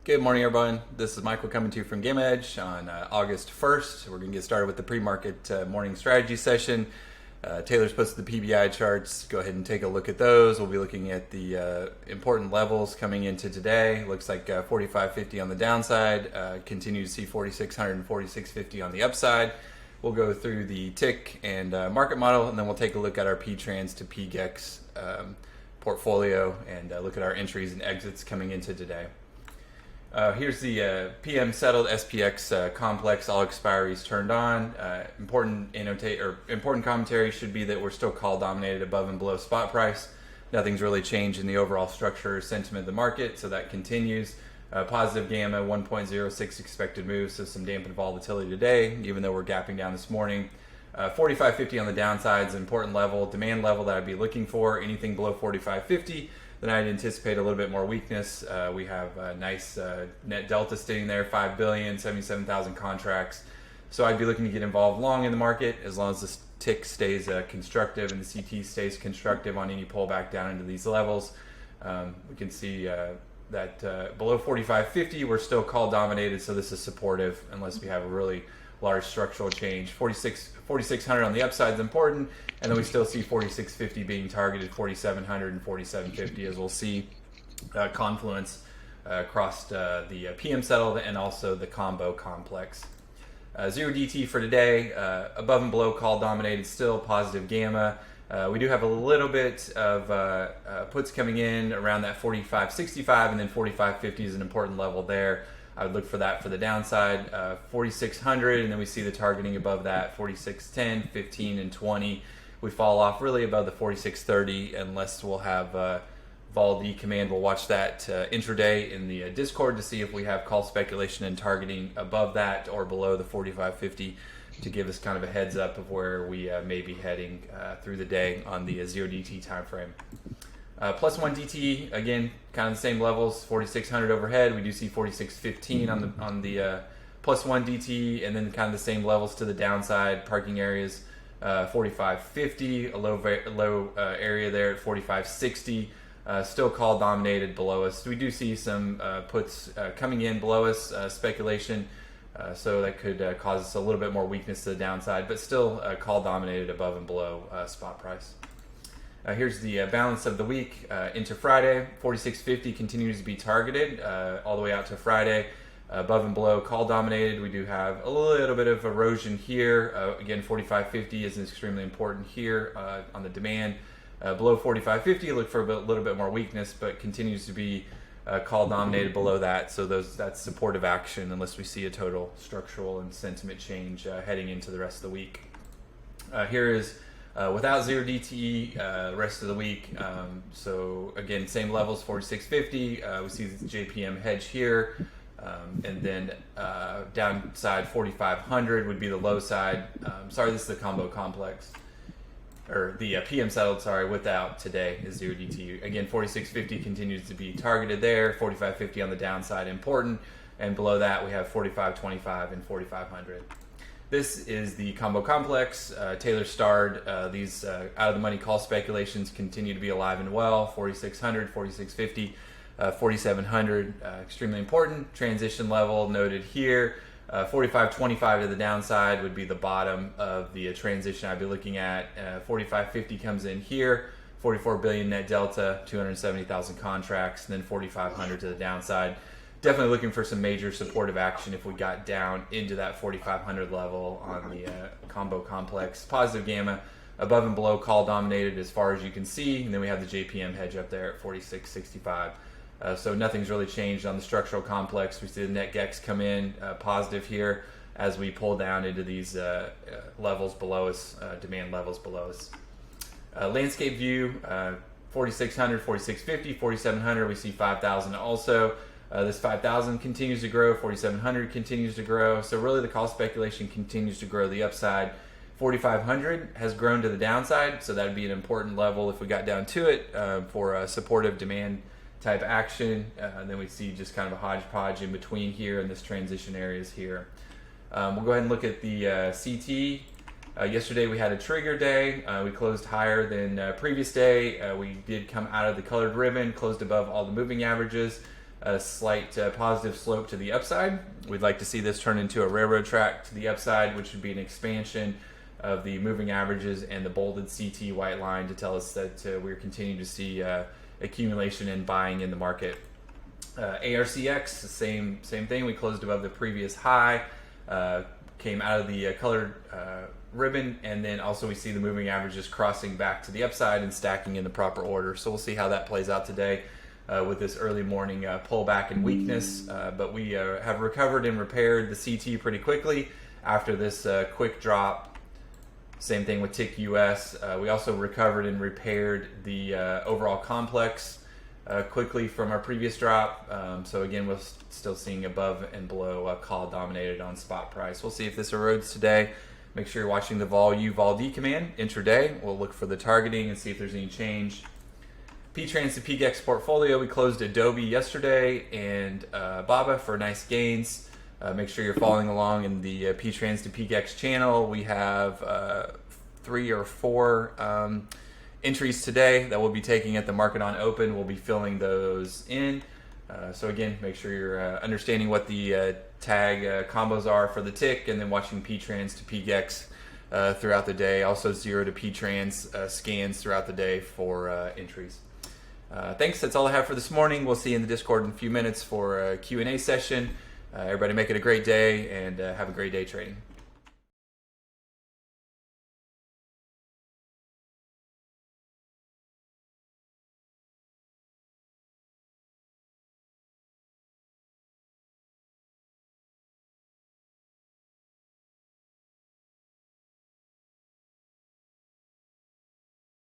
Good morning, everyone. This is Michael coming to you from GammaEdge on August 1st. We're going to get started with the pre-market morning strategy session. Taylor's posted the PBI charts. Go ahead and take a look at those. We'll be looking at the important levels coming into today. Looks like 45.50 on the downside. Continue to see 4,600 and 46.50 on the upside. We'll go through the tick and market model, and then we'll take a look at our P-Trans to P-GEX portfolio and look at our entries and exits coming into today. Here's the PM settled SPX complex, all expiries turned on. Important commentary should be that we're still call dominated above and below spot price. Nothing's really changed in the overall structure or sentiment of the market, so that continues. Positive gamma 1.06 expected move, so some dampened volatility today, even though we're gapping down this morning. 45.50 on the downside is an important level, demand level that I'd be looking for. Anything below 45.50. Then I'd anticipate a little bit more weakness. We have a nice net delta sitting there, 5 billion, 77,000 contracts. So I'd be looking to get involved long in the market as long as the tick stays constructive and the CT stays constructive on any pullback down into these levels. We can see that below 45.50 we're still call dominated, so this is supportive unless we have a really large structural change. 4,600 on the upside is important, and then we still see 46.50 being targeted, 4,700 and 47.50 as we'll see confluence across the PM settled and also the combo complex. 0DT for today, above and below call dominated, still positive gamma. We do have a little bit of puts coming in around that 45.65, and then 45.50 is an important level there. I would look for that for the downside, 4,600, and then we see the targeting above that, 46.10, 15, and 20. We fall off really above the 46.30 unless we'll have vol D command. We'll watch that intraday in the Discord to see if we have call speculation and targeting above that or below the 45.50 to give us kind of a heads up of where we may be heading through the day on the 0DT time frame. Plus 1 DT, again, kind of the same levels, 4,600 overhead. We do see 46.15 on the plus 1 DT, and then kind of the same levels to the downside. Parking areas, 45.50, a low area there at 45.60. Still call dominated below us. We do see some puts coming in below us, speculation. So that could cause us a little bit more weakness to the downside, but still call dominated above and below spot price. Here's the balance of the week into Friday. 46.50 continues to be targeted all the way out to Friday. Above and below call dominated. We do have a little bit of erosion here. Again, 45.50 is extremely important here on the demand. Below 45.50, look for a little bit more weakness, but continues to be call dominated below that. So that's supportive action unless we see a total structural and sentiment change heading into the rest of the week. Here is without 0DTE rest of the week. So again, same levels, 46.50. We see the JPM hedge here. And then downside 4,500 would be the low side. Sorry, this is the combo complex. Or the PM settled, sorry, without today is 0DTE. Again, 46.50 continues to be targeted there. 45.50 on the downside, important. And below that, we have 45.25 and 4,500. This is the combo complex. Taylor starred. These out of the money call speculations continue to be alive and well. 4,600, 46.50, 4,700, extremely important. Transition level noted here. 45.25 to the downside would be the bottom of the transition I'd be looking at. 45.50 comes in here. 44 billion net delta, 270,000 contracts, and then 4,500 to the downside. Definitely looking for some major supportive action if we got down into that 4,500 level on the combo complex. Positive gamma, above and below call dominated as far as you can see, and then we have the JPM hedge up there at 46.65. So nothing's really changed on the structural complex. We see the net GEX come in positive here as we pull down into these levels below us, demand levels below us. Landscape view, 4,600, 46.50, 4,700, we see 5,000 also. This 5,000 continues to grow, 4,700 continues to grow. So really the call speculation continues to grow the upside. 4,500 has grown to the downside, so that would be an important level if we got down to it for a supportive demand type action. And then we see just kind of a hodgepodge in between here and this transition areas here. We'll go ahead and look at the CT. Yesterday we had a trigger day. We closed higher than previous day. We did come out of the colored ribbon, closed above all the moving averages. a slight positive slope to the upside. We'd like to see this turn into a railroad track to the upside, which would be an expansion of the moving averages and the bolded CT white line to tell us that we're continuing to see accumulation and buying in the market. ARCX, same thing. We closed above the previous high, came out of the colored ribbon, and then also we see the moving averages crossing back to the upside and stacking in the proper order. So we'll see how that plays out today with this early morning pullback and weakness. But we have recovered and repaired the CT pretty quickly after this quick drop. Same thing with Tick US. We also recovered and repaired the overall complex quickly from our previous drop. So again, we're still seeing above and below call dominated on spot price. We'll see if this erodes today. Make sure you're watching the vol-u-vol-d command intraday. We'll look for the targeting and see if there's any change. P-Trans to P-GEX portfolio. We closed Adobe yesterday and Baba for nice gains. Make sure you're following along in the P-Trans to P-GEX channel. We have 3 or 4 entries today that we'll be taking at the market on open. We'll be filling those in. So again, make sure you're understanding what the tag combos are for the tick, and then watching P-Trans to P-GEX throughout the day. Also 0 to P-Trans scans throughout the day for entries. Thanks. That's all I have for this morning. We'll see you in the Discord in a few minutes for a Q&A session. Everybody make it a great day and have a great day trading.